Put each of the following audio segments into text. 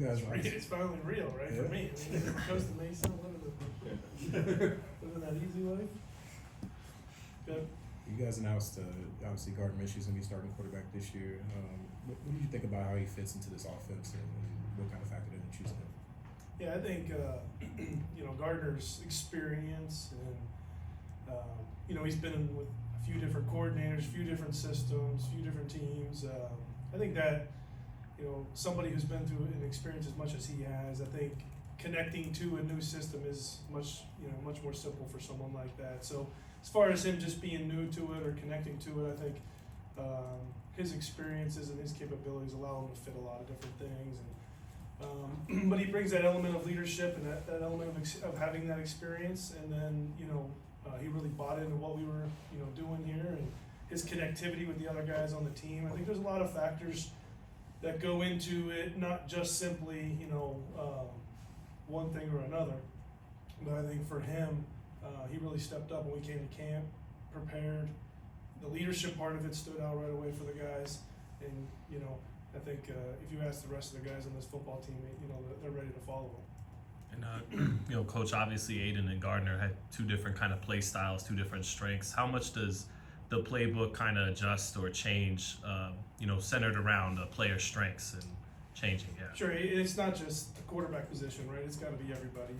guys It's finally real, right? Yeah. For me. I mean, Coast to Mesa, living that easy life. Good. You guys announced obviously Gardner Minshew's gonna be starting quarterback this year. What did you think about how he fits into this offense and what kind of factored into choosing him? Yeah, I think Gardner's experience and he's been with a few different coordinators, a few different systems, a few different teams. I think that somebody who's been through an experience as much as he has, I think connecting to a new system is much more simple for someone like that. So as far as him just being new to it or connecting to it, I think his experiences and his capabilities allow him to fit a lot of different things. And but he brings that element of leadership and that element of having that experience. And then he really bought into what we were doing here and his connectivity with the other guys on the team. I think there's a lot of factors that go into it, not just simply one thing or another. But I think for him, he really stepped up when we came to camp, prepared. The leadership part of it stood out right away for the guys, and I think if you ask the rest of the guys on this football team, they're ready to follow him. And Coach, obviously Aiden and Gardner had two different kind of play styles, two different strengths. How much does the playbook kind of adjust or change, centered around a player's strengths and changing? Yeah. Sure, it's not just the quarterback position, right? It's got to be everybody.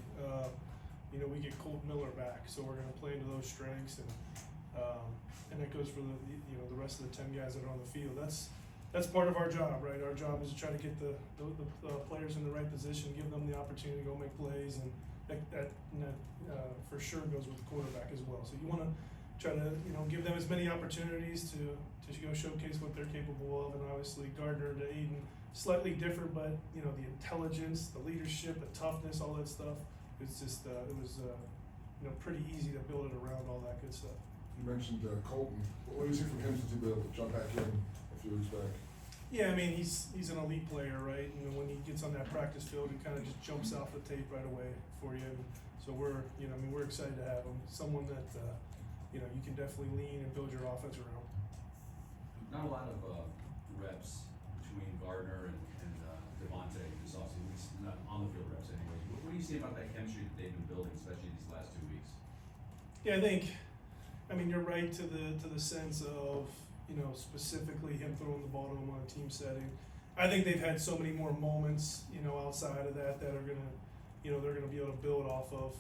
We get Colt Miller back, so we're going to play into those strengths, and that goes for the rest of the 10 guys that are on the field. That's part of our job, right? Our job is to try to get the players in the right position, give them the opportunity to go make plays, and that for sure goes with the quarterback as well. So you want to try to give them as many opportunities to go showcase what they're capable of, and obviously Gardner to Aiden, slightly different, but the intelligence, the leadership, the toughness, all that stuff. It's just it was pretty easy to build it around all that good stuff. You mentioned Colton. What do you see from him since he'll be able to jump back in a few weeks back? Yeah, I mean he's an elite player, right? When he gets on that practice field, he kind of just jumps off the tape right away for you. And so we're excited to have him. Someone that you can definitely lean and build your offense around. Not a lot of reps between Gardner and Devontae this offseason, at least not on the field reps anyway. What do you see about that chemistry that they've been building, especially these last 2 weeks? Yeah, I mean you're right to the sense of specifically him throwing the ball to him on a team setting. I think they've had so many more moments outside of that are gonna they're gonna be able to build off of,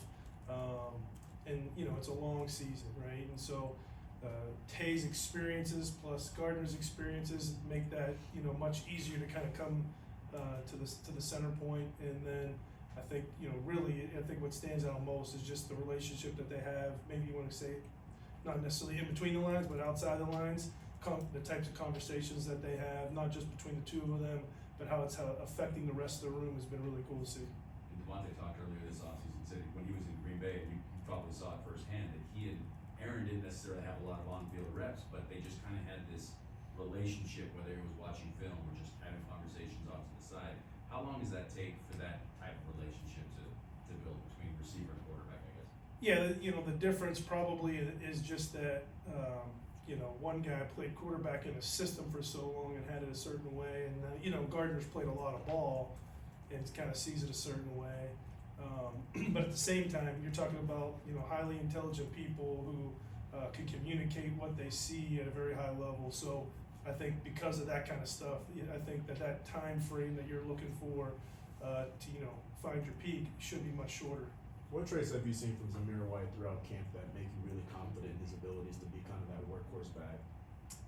and it's a long season, right? And so Tay's experiences plus Gardner's experiences make that much easier to kind of come to the center point. And then I think really I think what stands out most is just the relationship that they have. Maybe you want to say not necessarily in between the lines, but outside the lines. The types of conversations that they have, not just between the two of them, but how it's affecting the rest of the room has been really cool to see. And Devontae talked earlier this offseason, said when he was in Green Bay, and you probably saw it firsthand, that he and Aaron didn't necessarily have a lot of on-field reps, but they just kind of had this relationship, whether it was watching film or just having conversations off to the side. How long does that take for that type of relationship to build between receiver and quarterback, I guess? Yeah, the difference probably is just that one guy played quarterback in a system for so long and had it a certain way, and Gardner's played a lot of ball and kind of sees it a certain way. But at the same time, you're talking about highly intelligent people who can communicate what they see at a very high level. So I think because of that kind of stuff, I think that time frame that you're looking for to find your peak should be much shorter. What traits have you seen from Zamir White throughout camp that make you really confident in his abilities to be kind of that workhorse back?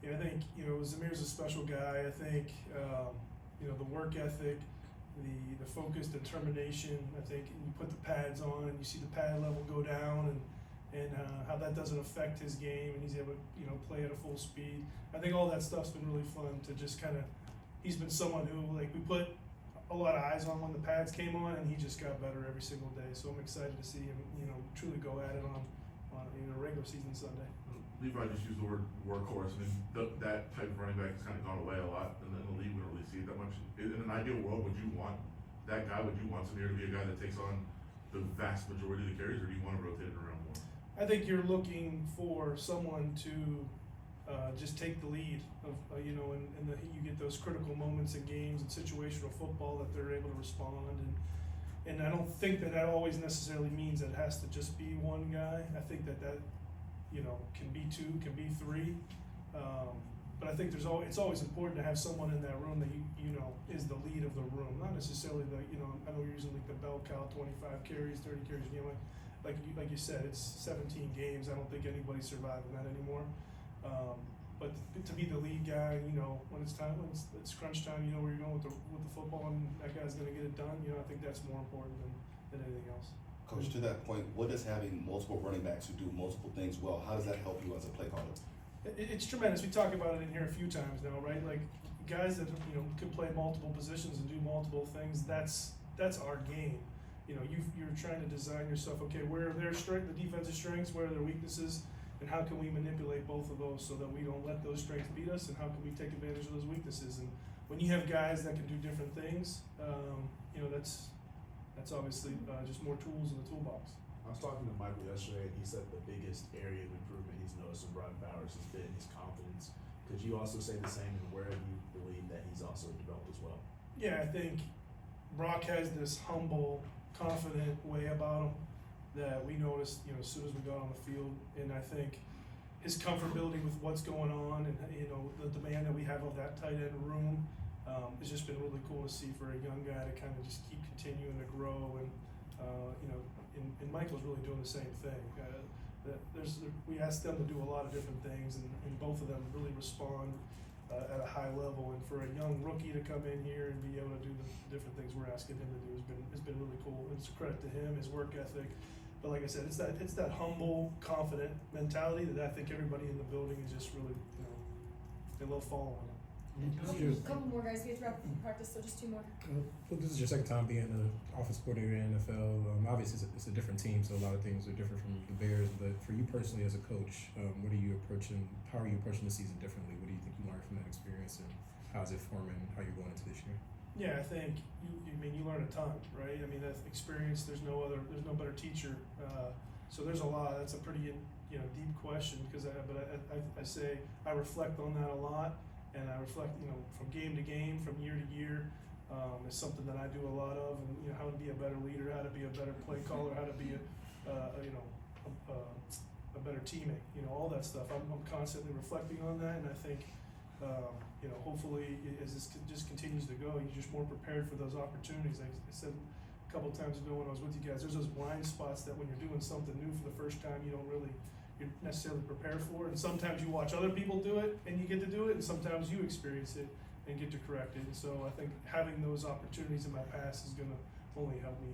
Yeah, I think Zamir's a special guy. I think the work ethic, the focus, determination. I think you put the pads on and you see the pad level go down, and how that doesn't affect his game, and he's able to play at a full speed. I think all that stuff's been really fun to just kind of. He's been someone who we put a lot of eyes on when the pads came on, and he just got better every single day. So I'm excited to see him, truly go at it on a regular season Sunday. Levi just used the word workhorse. I mean, that type of running back has kind of gone away a lot in the league. We don't really see it that much. In an ideal world, would you want that guy? Would you want Samir to be a guy that takes on the vast majority of the carries, or do you want to rotate it around more? I think you're looking for someone to just take the lead of, you know, and you get those critical moments in games and situational football that they're able to respond. And I don't think that always necessarily means that it has to just be one guy. I think that, you know, can be two, can be three. But I think it's always important to have someone in that room that you know is the lead of the room, not necessarily you know, I know you're using like the bell cow, 25 carries, 30 carries a game. Like you said, it's 17 games. I don't think anybody's surviving that anymore. But to be the lead guy, you know, when it's crunch time, you know where you're going with the football, and that guy's gonna get it done. You know, I think that's more important than anything else. Coach, to that point, what does having multiple running backs who do multiple things well, how does that help you as a play caller? It's tremendous. We talk about it in here a few times now, right? Like guys that, you know, can play multiple positions and do multiple things. That's our game. You know, you're trying to design yourself. Okay, where are their strengths, the defensive strengths? Where are their weaknesses? And how can we manipulate both of those so that we don't let those strengths beat us? And how can we take advantage of those weaknesses? And when you have guys that can do different things, you know, that's obviously just more tools in the toolbox. I was talking to Michael yesterday, and he said the biggest area of improvement he's noticed in Brock Bowers has been his confidence. Could you also say the same, and where you believe that he's also developed as well? Yeah, I think Brock has this humble, confident way about him that we noticed, you know, as soon as we got on the field. And I think his comfortability with what's going on and, you know, the demand that we have of that tight end room, it's just been really cool to see for a young guy to kind of just keep continuing to grow. And, you know, and Michael's really doing the same thing. We asked them to do a lot of different things, and both of them really respond at a high level. And for a young rookie to come in here and be able to do the different things we're asking him to do has been really cool. It's a credit to him, his work ethic. But like I said, it's that humble, confident mentality that I think everybody in the building is just really, you know, they love following it. A couple more guys, we have to wrap up practice, so just two more. Well, this is your second time being an offensive coordinator in the NFL. Obviously, it's a different team, so a lot of things are different from the Bears. But for you personally as a coach, how are you approaching the season differently? What do you think you learned from that experience, and how is it forming how you're going into this year? Yeah, I think you learn a ton, right? I mean, that experience. There's no better teacher. So there's a lot. That's a pretty deep question but I say I reflect on that a lot. And I reflect, you know, from game to game, from year to year, is something that I do a lot of, and you know, how to be a better leader, how to be a better play caller, how to be a better teammate, you know, all that stuff. I'm constantly reflecting on that, and I think, you know, hopefully as this just continues to go, you're just more prepared for those opportunities. Like I said a couple of times ago when I was with you guys, there's those blind spots that when you're doing something new for the first time, you're necessarily prepared for it. And sometimes you watch other people do it and you get to do it, and sometimes you experience it and get to correct it. And so I think having those opportunities in my past is going to only help me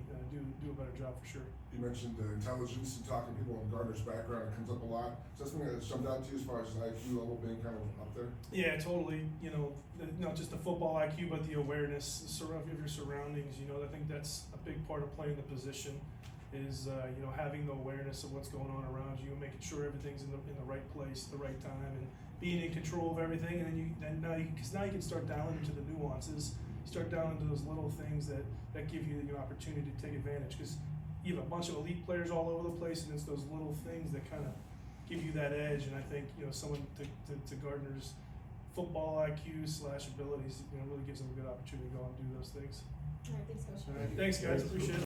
do a better job for sure. You mentioned the intelligence and talking to people in Gardner's background. It comes up a lot. Is that something that's jumped out to you as far as his IQ level being kind of up there? Yeah, totally. You know, not just the football IQ, but the awareness of your surroundings. You know, I think that's a big part of playing the position. Is you know, having the awareness of what's going on around you and making sure everything's in the right place at the right time, and being in control of everything. And then now you can start dialing into the nuances. You start dialing into those little things that give you the opportunity to take advantage, because you have a bunch of elite players all over the place, and it's those little things that kind of give you that edge. And I think, you know, someone to Gardner's football IQ / abilities, you know, really gives them a good opportunity to go out and do those things. All right, thanks, Coach. All right, thanks guys, appreciate it.